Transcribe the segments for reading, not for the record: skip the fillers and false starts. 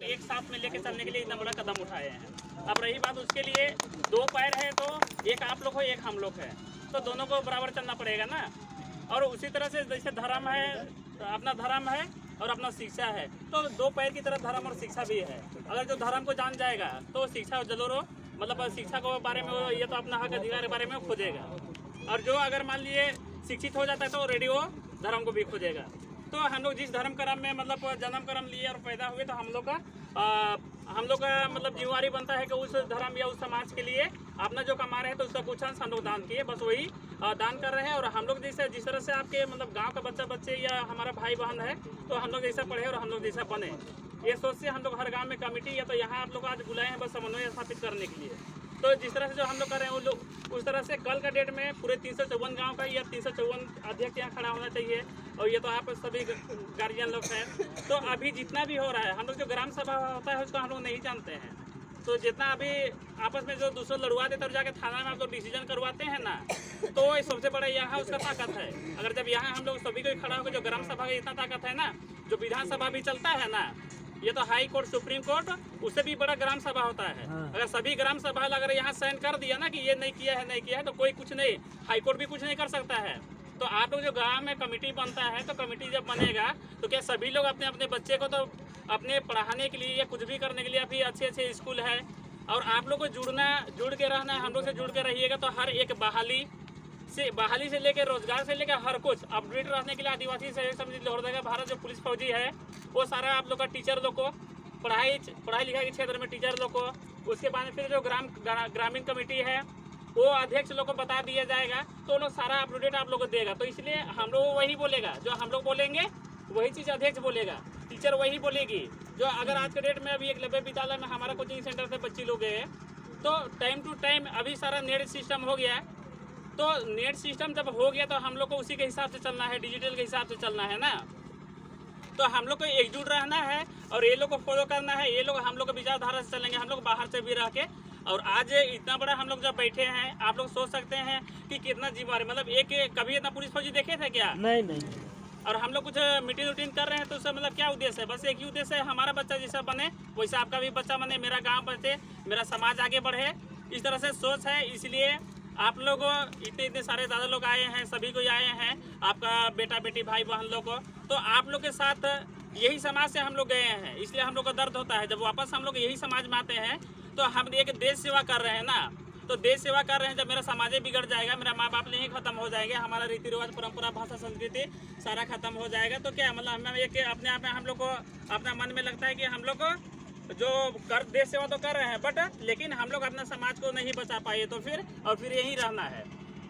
एक साथ में लेके चलने के लिए इतना बड़ा कदम उठाए हैं। अब रही बात उसके लिए 2 पैर है तो एक आप लोग हो एक हम लोग है, तो दोनों को बराबर चलना पड़ेगा ना। और उसी तरह से जैसे धर्म है, अपना धर्म है और अपना शिक्षा है, तो 2 पैर की तरह धर्म और शिक्षा भी है। अगर जो धर्म को जान जाएगा तो शिक्षा जरूर मतलब शिक्षा को बारे में ये तो अपना हक अधिकार के बारे में खोजेगा, और जो अगर मान लिए शिक्षित हो जाता है तो रेडियो धर्म को भी खोजेगा। तो हम लोग जिस धर्म कर्म में मतलब जन्म कर्म लिए और पैदा हुए, तो हम लोग का मतलब जिम्मेवारी बनता है कि उस धर्म या उस समाज के लिए अपना जो कमा रहे हैं तो उसका कुछ अंश हम लोग दान किए, बस वही दान कर रहे हैं। और हम लोग जैसे जिस तरह से आपके मतलब गांव का बच्चे या हमारा भाई बहन है, तो हम लोग जैसा पढ़े और हम लोग जैसा बने, ये सोच से हम लोग हर गाँव में कमेटी या तो यहाँ आप लोग आज बुलाए हैं बस समन्वय स्थापित करने के लिए। तो जिस तरह से जो हम लोग कर रहे हैं वो लोग उस तरह से कल का डेट में पूरे 354 गांव का या 354 अध्यक्ष यहाँ खड़ा होना चाहिए। और ये तो आप सभी गार्जियन लोग हैं, तो अभी जितना भी हो रहा है हम लोग जो ग्राम सभा होता है उसको हम लोग नहीं जानते हैं, तो जितना अभी आपस में जो दूसरे लड़वा देते और जाके थाना में आप लोग डिसीजन करवाते हैं ना, तो सबसे बड़ा यहाँ उसका ताकत है। अगर जब यहाँ हम लोग सभी को खड़ा होकर जो ग्राम सभा का इतना ताकत है ना, जो विधानसभा भी चलता है ना, ये तो हाई कोर्ट सुप्रीम कोर्ट उससे भी बड़ा ग्राम सभा होता है। अगर सभी ग्राम सभा अगर यहाँ साइन कर दिया ना कि ये नहीं किया है तो कोई कुछ नहीं, हाई कोर्ट भी कुछ नहीं कर सकता है। तो आप लोग जो गांव में कमेटी बनता है, तो कमेटी जब बनेगा तो क्या सभी लोग अपने अपने बच्चे को तो अपने पढ़ाने के लिए या कुछ भी करने के लिए अभी अच्छे स्कूल है, और आप लोग को जुड़ के रहना है, हम लोग से जुड़ के रहिएगा। तो हर एक बहाली से लेकर रोजगार से लेकर हर कुछ अपडेट रहने के लिए आदिवासी सहयोग समिति लोहरदगा भारत जो पुलिस फौजी है वो सारा आप लोग का टीचर लोग को पढ़ाई लिखाई के क्षेत्र में टीचर लोग को, उसके बाद फिर जो ग्रामीण कमेटी है वो अध्यक्ष लोग को बता दिया जाएगा, तो लोग सारा अपडेट आप लोग को देगा। तो इसलिए हम लोग वही बोलेगा, जो हम लोग बोलेंगे वही चीज़ अध्यक्ष बोलेगा, टीचर वही बोलेगी। जो अगर आज के डेट में अभी एकलव्य विद्यालय में हमारा कोचिंग सेंटर से बच्चे लोग गए, तो टाइम टू टाइम अभी सारा नेट सिस्टम हो गया। तो नेट सिस्टम जब हो गया तो हम लोग को उसी के हिसाब से चलना है, डिजिटल के हिसाब से चलना है ना। तो हम लोग को एकजुट रहना है और ये लोग को फॉलो करना है। ये लोग हम लोग को विचारधारा से चलेंगे, हम लोग बाहर से भी रह के। और आज इतना बड़ा हम लोग जब बैठे हैं, आप लोग सोच सकते हैं कि कितना जिम्मेवारी, मतलब एक कभी इतना पुलिस फौजी देखे थे क्या? नहीं। और हम लोग कुछ मीटिंग उटिंग कर रहे हैं तो उसका मतलब क्या उद्देश्य है? बस एक ही उद्देश्य है, हमारा बच्चा जैसा बने वैसा आपका भी बच्चा बने, मेरा गाँव बचे, मेरा समाज आगे बढ़े, इस तरह से सोच है। इसलिए आप लोग इतने सारे दादा लोग आए हैं, सभी को आए हैं, आपका बेटा बेटी भाई बहन लोग को, तो आप लोग के साथ यही समाज से हम लोग गए हैं, इसलिए हम लोग को दर्द होता है। जब वापस हम लोग यही समाज में आते हैं तो हम एक देश सेवा कर रहे हैं ना, तो देश सेवा कर रहे हैं। जब मेरा समाज बिगड़ जाएगा, मेरा माँ बाप नहीं खत्म हो जाएंगे, हमारा रीति रिवाज परंपरा भाषा संस्कृति सारा खत्म हो जाएगा, तो क्या मतलब हमें एक अपने आप में हम लोग को अपना मन में लगता है कि हम लोग जो देश सेवा तो कर रहे हैं, बट लेकिन हम लोग अपने समाज को नहीं बचा पाए, तो फिर यही रहना है।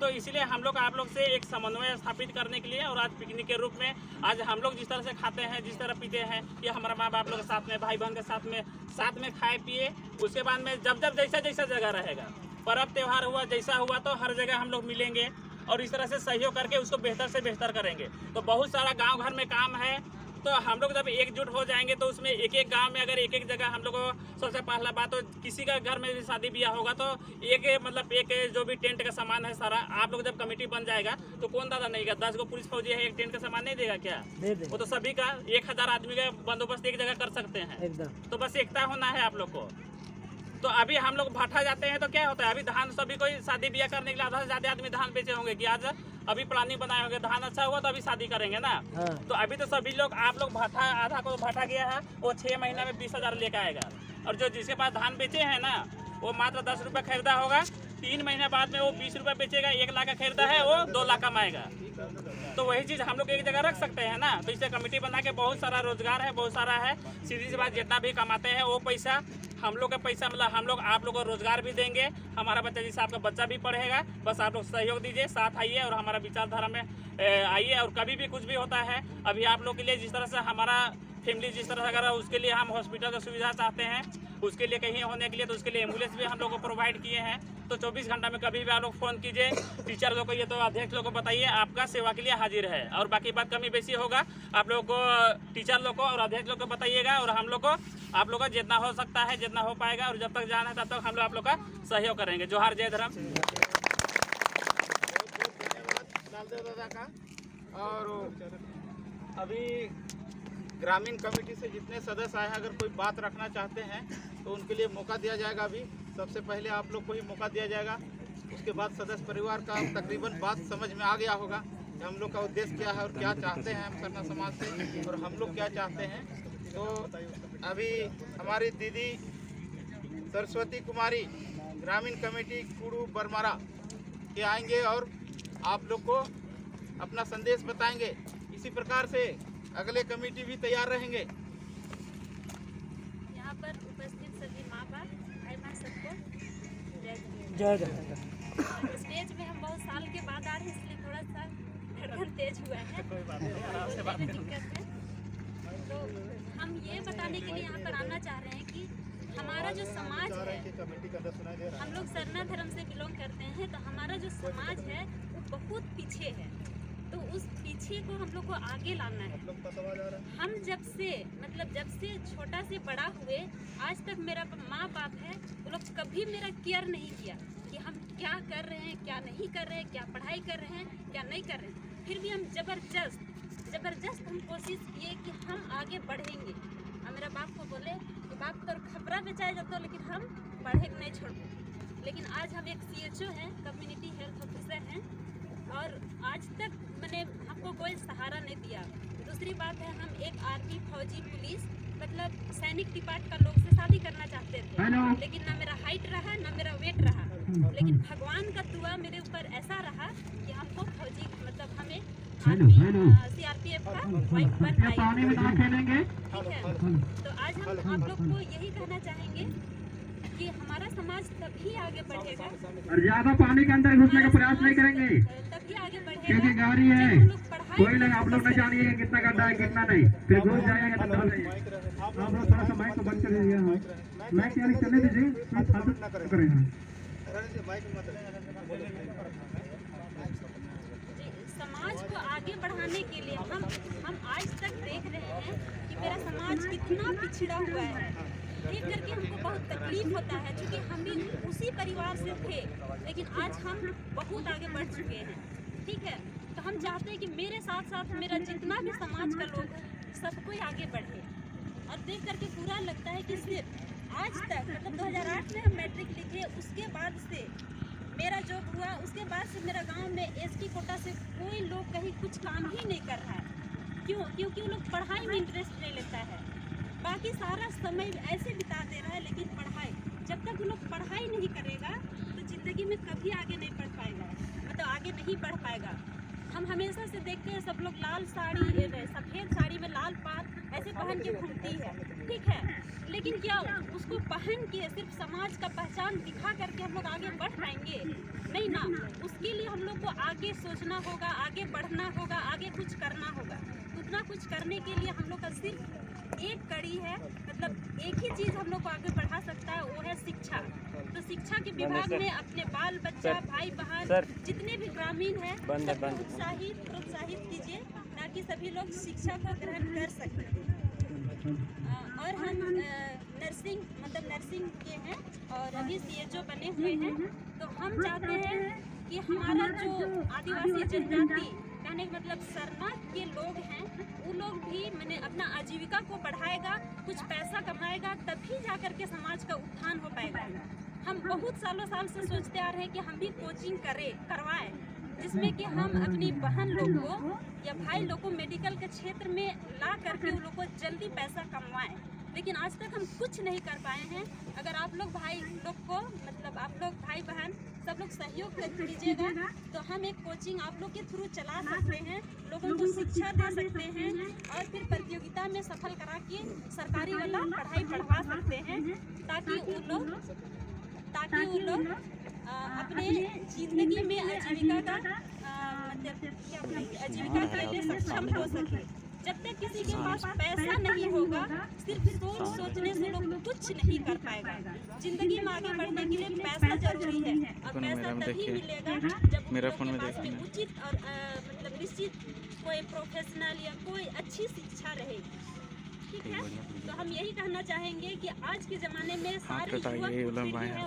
तो इसलिए हम लोग आप लोग से एक समन्वय स्थापित करने के लिए, और आज पिकनिक के रूप में आज हम लोग जिस तरह से खाते हैं, जिस तरह पीते हैं, ये हमारा माँ बाप लोग के साथ में, भाई बहन के साथ में खाए पिए। उसके बाद में जब जैसा जगह रहेगा, पर्व त्यौहार हुआ जैसा हुआ, तो हर जगह हम लोग मिलेंगे और इस तरह से सहयोग करके उसको बेहतर से बेहतर करेंगे। तो बहुत सारा गाँव घर में काम है, तो हम लोग जब एकजुट हो जाएंगे तो उसमें एक गांव में अगर एक जगह हम लोग को, सबसे पहला बात तो किसी का घर में भी शादी ब्याह होगा तो एक जो भी टेंट का सामान है सारा, आप लोग जब कमेटी बन जाएगा तो कौन दादा नहीं देगा? 10 को पुलिस फौजी है, एक टेंट का सामान नहीं देगा क्या? वो तो सभी का 1000 आदमी का बंदोबस्त एक जगह कर सकते हैं। तो बस एकता होना है आप लोग को। तो अभी हम लोग भाटा जाते हैं तो क्या होता है, अभी धान सभी कोई शादी ब्याह करने के लिए आधा से ज्यादा आदमी धान बेचे होंगे कि आज अभी प्लानिंग बनाए होंगे, धान अच्छा हुआ तो अभी शादी करेंगे ना। तो अभी तो सभी लोग आप लोग भाटा, आधा को भाटा गया है, वो 6 महीना में 20,000 लेकर आएगा। और जो जिसके पास धान बेचे हैं ना, वो मात्र 10 रुपये खरीदा होगा, 3 महीने बाद में वो 20 रुपये बेचेगा, 1 लाख का खरीदा है वो 2 लाख कमाएगा। तो वही चीज़ हम लोग एक जगह रख सकते हैं ना। तो इससे कमेटी बना के बहुत सारा रोजगार है, बहुत सारा है। सीधी सी बात, जितना भी कमाते हैं वो पैसा हम लोग का पैसा, मतलब हम लोग आप लोग को रोजगार भी देंगे, हमारा बच्चा जैसे आपका बच्चा भी पढ़ेगा। बस आप लोग सहयोग दीजिए, साथ आइए और हमारा विचारधारा में आइए। और कभी भी कुछ भी होता है, अभी आप लोग के लिए जिस तरह से हमारा फैमिली जिस तरह से अगर उसके लिए हम हॉस्पिटल की सुविधा चाहते हैं, उसके लिए कहीं होने के लिए, तो उसके लिए एम्बुलेंस भी हम लोग को प्रोवाइड किए हैं। तो 24 घंटा में कभी भी आप लोग फ़ोन कीजिए, टीचर लोग को ये तो अध्यक्ष लोग को बताइए, आपका सेवा के लिए हाजिर है। और बाकी बात कमी बेसी होगा आप लोग को, टीचर लोग को और अध्यक्ष लोग को बताइएगा, और हम लोग को आप लोग का जितना हो सकता है, जितना हो पाएगा, और जब तक जाना है तब तक हम लोग आप लोग का सहयोग करेंगे। जोहार, जय धर्म। दादा का। और अभी ग्रामीण कमेटी से जितने सदस्य आए हैं, अगर कोई बात रखना चाहते हैं तो उनके लिए मौका दिया जाएगा। अभी सबसे पहले आप लोग को ही मौका दिया जाएगा, उसके बाद सदस्य परिवार का तकरीबन बात समझ में आ गया होगा कि हम लोग का उद्देश्य क्या है और क्या चाहते हैं हम सरना समाज से और हम लोग क्या चाहते हैं। तो अभी हमारी दीदी सरस्वती कुमारी ग्रामीण कमेटी कुड़ू बरमारा के आएंगे और आप लोग को अपना संदेश बताएंगे। इसी प्रकार से अगले कमेटी भी तैयार रहेंगे। यहाँ पर उपस्थित सभी माँ बाप भाई बहन सबको जय जय। स्टेज में हम बहुत साल के बाद आ रहे हैं, इसलिए थोड़ा सा धड़कन तेज हुआ है। कोई बात नहीं, आराम से बात बोलने में करो। दिक्कत है। तो हम ये बताने के लिए यहाँ पर आना चाह रहे हैं कि हमारा जो समाज है, हम लोग सरना धर्म से बिलोंग करते हैं, तो हमारा जो समाज है वो बहुत पीछे है। तो उस पीछे को हम लोग को आगे लाना है। हम जब से छोटा से बड़ा हुए आज तक मेरा माँ बाप है, वो लोग कभी मेरा केयर नहीं किया कि हम क्या कर रहे हैं, क्या नहीं कर रहे हैं, क्या पढ़ाई कर रहे हैं, क्या नहीं कर रहे हैं। फिर भी हम जबरदस्त हम कोशिश किए कि हम आगे बढ़ेंगे। और मेरा बाप को बोले कि बाप तो खपरा बेचाए जाता, लेकिन हम पढ़े नहीं छोड़ो। लेकिन आज हम एक CHO हैं, कम्युनिटी हेल्थ ऑफिसर हैं, और आज तक मैंने हमको कोई सहारा नहीं दिया। दूसरी बात है, हम एक आर्मी, फौजी, पुलिस मतलब सैनिक डिपार्ट का लोग से शादी करना चाहते थे, लेकिन ना मेरा हाइट रहा ना मेरा वेट रहा। लेकिन भगवान का दुआ मेरे ऊपर ऐसा रहा कि हमको फौजी मतलब हमें आर्मी CRPF का वाइफ बन पाई। ठीक है, तो आज हम आप लोग को यही कहना चाहेंगे कि हमारा समाज तभी आगे बढ़ेगा और ज्यादा पानी के अंदर घुसने का प्रयास नहीं करेंगे, तभी आगे क्योंकि बढ़ेगा गाड़ी है। जब हम लोग पढ़ाई कोई लोग आप लोग नहीं जानिए कितना गड्ढा है कितना नहीं, फिर घुस जाएगा तो डर जाइए। आप लोग थोड़ा सा माइक को बंद कर दीजिए, माइक यानी चलने दीजिए, प्लीज फालतू करेंगे। समाज को आगे बढ़ाने के लिए हम आज तक देख रहे हैं कि मेरा समाज कितना पिछड़ा हुआ है। देख करके हमको बहुत तकलीफ होता है, क्योंकि हम भी उसी परिवार से थे, लेकिन आज हम बहुत आगे बढ़ चुके हैं। ठीक है, तो हम चाहते हैं कि मेरे साथ साथ मेरा जितना भी समाज का लोग है सब कोई आगे बढ़े। और देख करके बुरा लगता है कि सिर्फ आज तक मतलब 2008 में हम मैट्रिक लिखे, उसके बाद से मेरा जॉब हुआ, उसके बाद से मेरा गांव में ST कोटा से कोई लोग कहीं कुछ काम ही नहीं कर रहा है। क्यों? क्योंकि वो लोग पढ़ाई में इंटरेस्ट नहीं लेता है, बाकी सारा समय ऐसे बिता दे रहा है। लेकिन पढ़ाई जब तक वो लोग पढ़ाई नहीं करेगा तो ज़िंदगी में कभी आगे नहीं बढ़ पाएगा, मतलब आगे नहीं बढ़ पाएगा। हम हमेशा से देखते हैं सब लोग लाल साड़ी, सफ़ेद साड़ी में लाल पात ऐसे पहन के घूमती है। ठीक है, लेकिन क्या उसको पहन के सिर्फ समाज का पहचान दिखा करके हम लोग आगे बढ़ पाएंगे? नहीं ना। उसके लिए हम लोग को आगे सोचना होगा, आगे बढ़ना होगा, आगे कुछ करना होगा। उतना कुछ करने के लिए हम लोग का सिर्फ एक कड़ी है, मतलब एक ही चीज़ हम लोग को आगे बढ़ा सकता है, वो है शिक्षा। तो शिक्षा के विभाग में अपने बाल बच्चा, भाई बहन जितने भी ग्रामीण हैं सबको प्रोत्साहित कीजिए, ताकि सभी लोग शिक्षा को ग्रहण कर सकें। और हम नर्सिंग के हैं और अभी CHO बने हुए हैं। तो हम चाहते हैं कि हमारा जो आदिवासी जनजाति, कहने का मतलब सरना के लोग हैं, वो लोग भी मैंने अपना आजीविका को बढ़ाएगा, कुछ पैसा कमाएगा, तभी जा कर के समाज का उत्थान हो पाएगा। हम बहुत साल से सोचते आ रहे हैं कि हम भी कोचिंग करवाएं, जिसमें कि हम अपनी बहन लोग को या भाई लोग को मेडिकल के क्षेत्र में ला करके उन लोग को जल्दी पैसा कमवाएं। लेकिन आज तक हम कुछ नहीं कर पाए हैं। अगर आप लोग भाई लोग को मतलब आप लोग भाई बहन सब लोग सहयोग कर दीजिएगा तो हम एक कोचिंग आप लोग के थ्रू चला सकते हैं, लोगों को शिक्षा दे सकते हैं और फिर प्रतियोगिता में सफल करा के सरकारी वाला पढ़ाई पढ़वा सकते हैं, ताकि वो लोग अपने जिंदगी में आजीविका का आजीविका के लिए सक्षम हो सके। जब तक किसी के पास पैसा नहीं होगा, सिर्फ सोचने से लोग कुछ नहीं कर पाएगा। जिंदगी में आगे बढ़ने के लिए पैसा जरूरी है और पैसा तभी मिलेगा जब मेरे पास में उचित और मतलब निश्चित कोई प्रोफेशनल या कोई अच्छी शिक्षा रहेगी। ठीक है। तो हम यही कहना चाहेंगे कि आज के ज़माने में सारे युवक जो है वो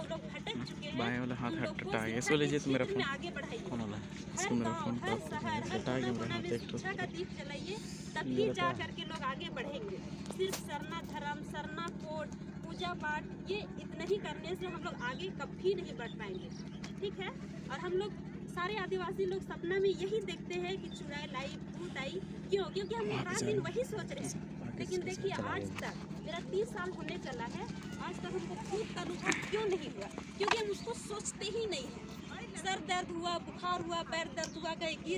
लोग भटक चुके हैं। बाएं वाला हाथ उन लोग को हटाइए। शिक्षा के लीजिए तो मेरा क्षेत्र में फोन आगे बढ़ाइए। फोन वाला है। हर इसको मेरा गाँव, फोन हर शहर, हर हटाइए कोना मेरा कोना हाथ में एक तो शिक्षा का दीप जलाइए, तभी जा करके लोग आगे बढ़ेंगे। सिर्फ सरना धर्म, सरना कोड, पूजा पाठ, ये इतना ही करने से हम लोग आगे कभी नहीं बढ़ पाएंगे, ठीक है। और हम लोग सारे आदिवासी लोग सपना में यही देखते हैं कि चुड़ैल आई, भूत आई, क्यों? क्योंकि हम हर दिन वही सोच रहे हैं। लेकिन देखिए आज तक मेरा 30 साल होने चला है, आज तक हमको भूत का अनुभव क्यों नहीं हुआ? क्योंकि हम उसको सोचते ही नहीं हैं। सर दर्द हुआ, बुखार हुआ, पैर दर्द हुआ, कहीं गिर